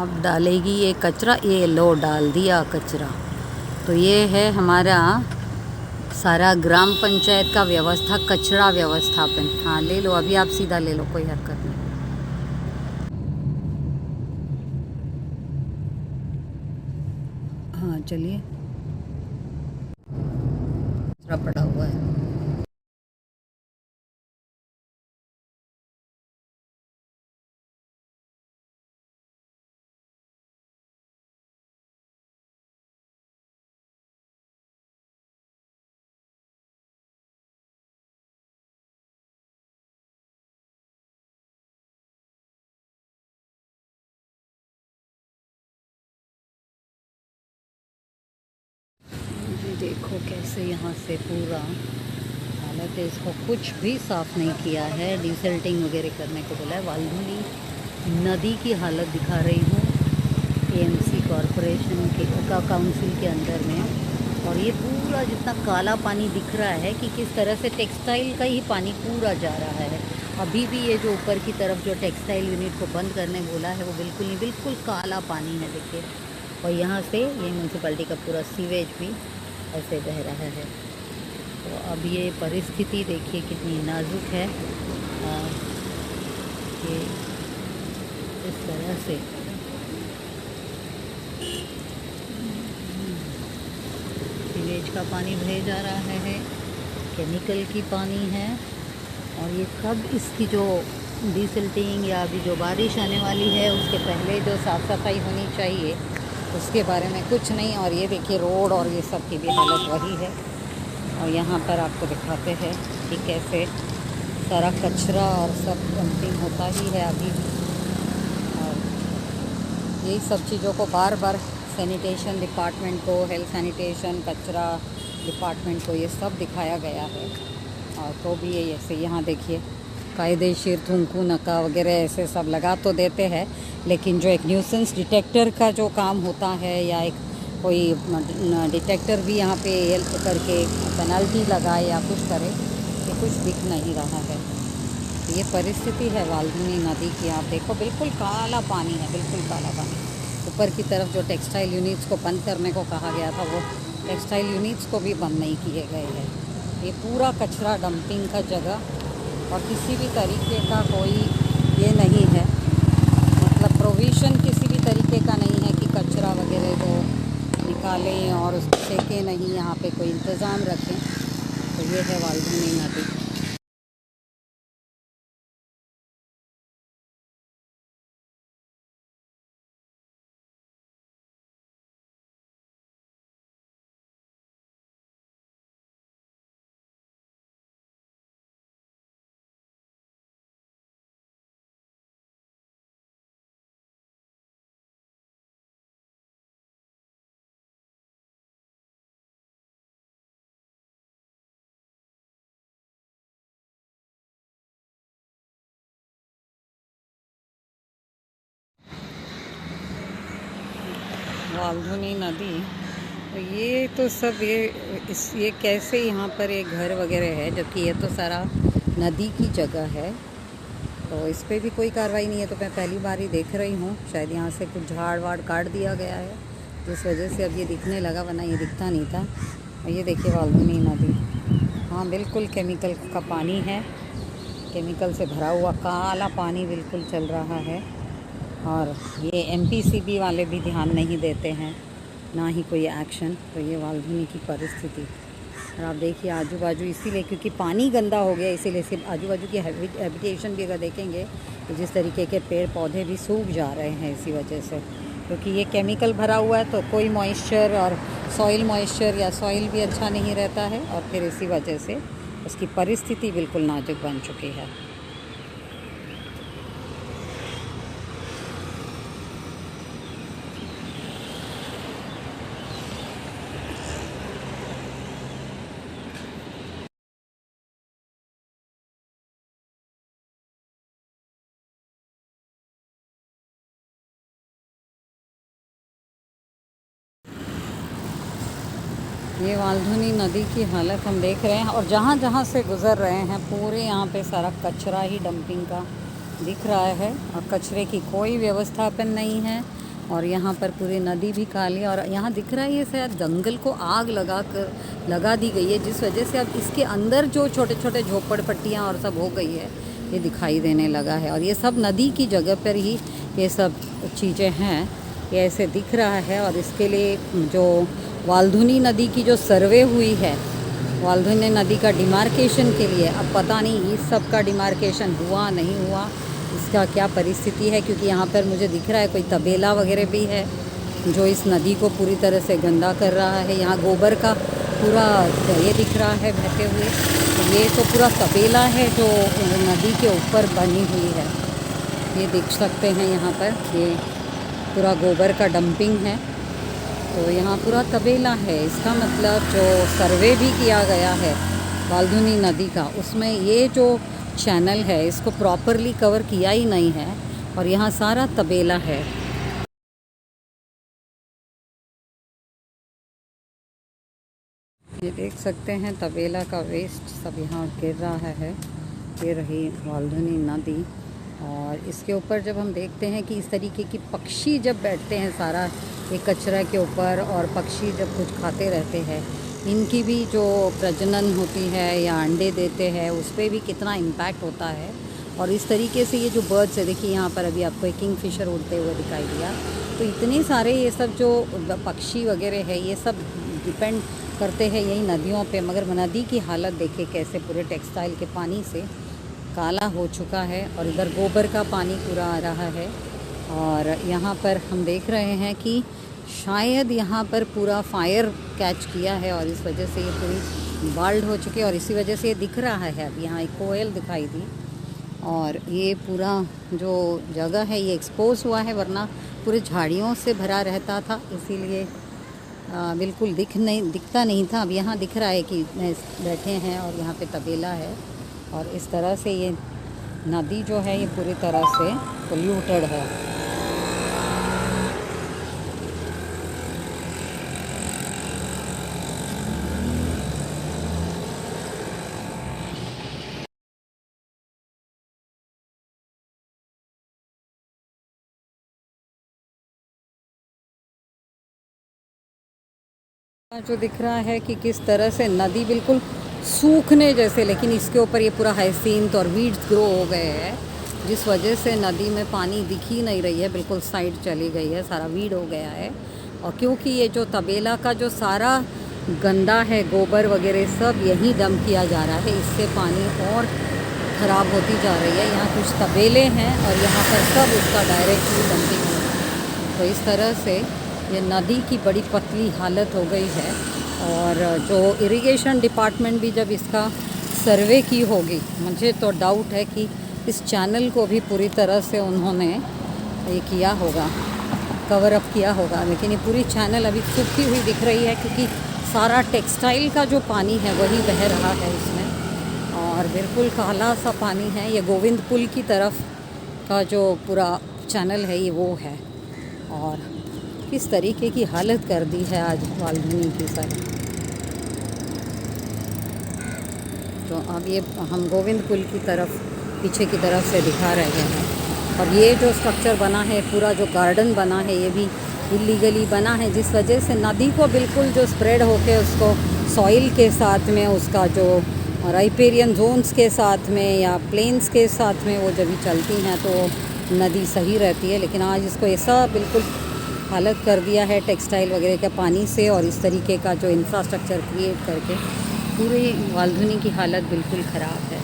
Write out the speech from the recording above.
अब डालेगी ये कचरा, ये लो डाल दिया कचरा। तो ये है हमारा सारा ग्राम पंचायत का व्यवस्था, कचरा व्यवस्थापन। हाँ ले लो, अभी आप सीधा ले लो, कोई हरकत नहीं। हाँ चलिए, कचरा पड़ा हुआ है। जी देखो कैसे यहाँ से पूरा हालत है, इसको कुछ भी साफ़ नहीं किया है, डिसल्टिंग वगैरह करने को बोला है। वाल्धुनी नदी की हालत दिखा रही हूँ, एएमसी कॉरपोरेशन के काउंसिल के अंदर में। और ये पूरा जितना काला पानी दिख रहा है कि किस तरह से टेक्सटाइल का ही पानी पूरा जा रहा है। अभी भी ये जो ऊपर की तरफ जो टेक्सटाइल यूनिट को बंद करने बोला है वो बिल्कुल नहीं, बिल्कुल काला पानी है देखिए। और यहाँ से ये म्यूनसिपैलिटी का पूरा सीवेज भी ऐसे बह रहा है। तो अब ये परिस्थिति देखिए कितनी नाजुक है। ये इस तरह से सीवेज का पानी बह जा रहा है, केमिकल की पानी है। और ये कब इसकी जो डिसिल्टिंग या अभी जो बारिश आने वाली है उसके पहले जो साफ़ सफाई होनी चाहिए उसके बारे में कुछ नहीं। और ये देखिए रोड और ये सब की भी हालत वही है। और यहाँ पर आपको दिखाते हैं कि कैसे सारा कचरा और सब डंपिंग होता ही है अभी भी। और यही सब चीज़ों को बार बार सैनिटेशन डिपार्टमेंट को, हेल्थ सैनिटेशन, कचरा डिपार्टमेंट को ये सब दिखाया गया है। और तो भी ये ऐसे यहाँ देखिए कायदेशीर थूकू नका वगैरह ऐसे सब लगा तो देते हैं, लेकिन जो एक न्यूसेंस डिटेक्टर का जो काम होता है या एक कोई डिटेक्टर भी यहाँ पे हेल्प करके पेनल्टी लगाए या कुछ करे, ये कुछ दिख नहीं रहा है। ये परिस्थिति है वाल्धुनी नदी की। आप देखो बिल्कुल काला पानी है, बिल्कुल काला पानी। ऊपर की तरफ जो टेक्सटाइल यूनिट्स को बंद करने को कहा गया था वो टेक्सटाइल यूनिट्स को भी बंद नहीं किए गए हैं। ये पूरा कचरा डंपिंग का जगह और किसी भी तरीके का कोई ये नहीं है, मतलब प्रोविज़न किसी भी तरीके का नहीं है कि कचरा वगैरह जो निकालें और उसको फेंकें नहीं, यहाँ पे कोई इंतज़ाम रखें। तो ये है वाल्धुनी नदी। वाल्धुनी नदी, तो ये तो सब ये कैसे यहाँ पर एक घर वगैरह है, जबकि ये तो सारा नदी की जगह है। तो इस पर भी कोई कार्रवाई नहीं है। तो मैं पहली बार ही देख रही हूँ, शायद यहाँ से कुछ झाड़ वाड़ काट दिया गया है जिस वजह से अब ये दिखने लगा, वरना ये दिखता नहीं था। और ये देखिए वाल्धुनी नदी, हाँ बिल्कुल केमिकल का पानी है, केमिकल से भरा हुआ काला पानी बिल्कुल चल रहा है। और ये एमपीसीबी वाले भी ध्यान नहीं देते हैं, ना ही कोई एक्शन। तो ये वाल्धुनी की परिस्थिति। और आप देखिए आजू बाजू, इसीलिए क्योंकि पानी गंदा हो गया, इसीलिए सिर्फ आजू बाजू की हैबिटेशन भी अगर देखेंगे तो जिस तरीके के पेड़ पौधे भी सूख जा रहे हैं इसी वजह से, क्योंकि ये केमिकल भरा हुआ है। तो कोई मॉइस्चर और सॉइल मॉइस्चर या सॉइल भी अच्छा नहीं रहता है, और फिर इसी वजह से उसकी परिस्थिति बिल्कुल नाजुक बन चुकी है। ये वाल्धुनी नदी की हालत हम देख रहे हैं, और जहाँ जहाँ से गुज़र रहे हैं पूरे यहाँ पे सारा कचरा ही डंपिंग का दिख रहा है। और कचरे की कोई व्यवस्थापन नहीं है, और यहाँ पर पूरी नदी भी काली, और यहाँ दिख रहा है ये शायद जंगल को आग लगा दी गई है, जिस वजह से अब इसके अंदर जो छोटे छोटे झोपड़पट्टियाँ और सब हो गई है ये दिखाई देने लगा है। और ये सब नदी की जगह पर ही ये सब चीज़ें हैं, ये ऐसे दिख रहा है। और इसके लिए जो वाल्धुनी नदी की जो सर्वे हुई है, वाल्धुनी नदी का डिमार्केशन के लिए, अब पता नहीं इस सब का डिमार्केशन हुआ नहीं हुआ, इसका क्या परिस्थिति है, क्योंकि यहाँ पर मुझे दिख रहा है कोई तबेला वगैरह भी है जो इस नदी को पूरी तरह से गंदा कर रहा है। यहाँ गोबर का पूरा ये दिख रहा है बहते हुए, तो ये तो पूरा तबेला है जो नदी के ऊपर बनी हुई है, ये देख सकते हैं यहाँ पर, ये पूरा गोबर का डंपिंग है। तो यहाँ पूरा तबेला है, इसका मतलब जो सर्वे भी किया गया है वाल्धुनी नदी का, उसमें ये जो चैनल है इसको प्रॉपरली कवर किया ही नहीं है, और यहाँ सारा तबेला है। ये देख सकते हैं तबेला का वेस्ट सब यहाँ गिर रहा है, ये रही वाल्धुनी नदी। और इसके ऊपर जब हम देखते हैं कि इस तरीके की पक्षी जब बैठते हैं सारा एक कचरा के ऊपर, और पक्षी जब कुछ खाते रहते हैं, इनकी भी जो प्रजनन होती है या अंडे देते हैं उस पर भी कितना इम्पैक्ट होता है। और इस तरीके से ये जो बर्ड्स है, देखिए यहाँ पर अभी आपको एक किंगफिशर उड़ते हुए दिखाई दिया, तो इतने सारे ये सब जो पक्षी वगैरह है ये सब डिपेंड करते हैं यही नदियों पे। मगर नदी की हालत देखिए कैसे पूरे टेक्सटाइल के पानी से काला हो चुका है, और इधर गोबर का पानी पूरा आ रहा है। और यहाँ पर हम देख रहे हैं कि शायद यहाँ पर पूरा फायर कैच किया है और इस वजह से ये पूरी बाल्ड हो चुकी है, और इसी वजह से ये दिख रहा है। अब यहाँ एक कोयल दिखाई दी, और ये पूरा जो जगह है ये एक्सपोज हुआ है, वरना पूरे झाड़ियों से भरा रहता था, इसीलिए बिल्कुल दिखता नहीं था। अब यहाँ दिख रहा है कि बैठे हैं और यहाँ पे तबेला है, और इस तरह से ये नदी जो है ये पूरी तरह से पोल्यूटेड है। जो दिख रहा है कि किस तरह से नदी बिल्कुल सूखने जैसे, लेकिन इसके ऊपर ये पूरा हाइसिंथ और वीड्स ग्रो हो गए हैं, जिस वजह से नदी में पानी दिख ही नहीं रही है, बिल्कुल साइड चली गई है, सारा वीड हो गया है। और क्योंकि ये जो तबेला का जो सारा गंदा है, गोबर वगैरह सब यहीं डंप किया जा रहा है, इससे पानी और ख़राब होती जा रही है। यहाँ कुछ तबेले हैं और यहाँ पर सब उसका डायरेक्टली डंपिंग हो रहा है, तो इस तरह से ये नदी की बड़ी पतली हालत हो गई है। और जो इरिगेशन डिपार्टमेंट भी जब इसका सर्वे की होगी, मुझे तो डाउट है कि इस चैनल को भी पूरी तरह से उन्होंने ये किया होगा, कवर अप किया होगा। लेकिन ये पूरी चैनल अभी सूखी हुई दिख रही है, क्योंकि सारा टेक्सटाइल का जो पानी है वही बह रहा है इसमें, और बिल्कुल काला सा पानी है। ये गोविंद पुल की तरफ का जो पूरा चैनल है ये वो है, और किस तरीके की हालत कर दी है आज वाल्धुनी की सारी। तो अब ये हम गोविंद पुल की तरफ पीछे की तरफ से दिखा रहे हैं, और ये जो स्ट्रक्चर बना है, पूरा जो गार्डन बना है, ये भी इलीगली बना है, जिस वजह से नदी को बिल्कुल जो स्प्रेड होके उसको सॉइल के साथ में, उसका जो राइपेरियन जोन्स के साथ में या प्लेन्स के साथ में वो जब भी चलती हैं तो नदी सही रहती है। लेकिन आज इसको ऐसा बिल्कुल हालत कर दिया है टेक्सटाइल वगैरह के पानी से, और इस तरीके का जो इंफ्रास्ट्रक्चर क्रिएट करके पूरी वाल्धुनी की हालत बिल्कुल ख़राब है।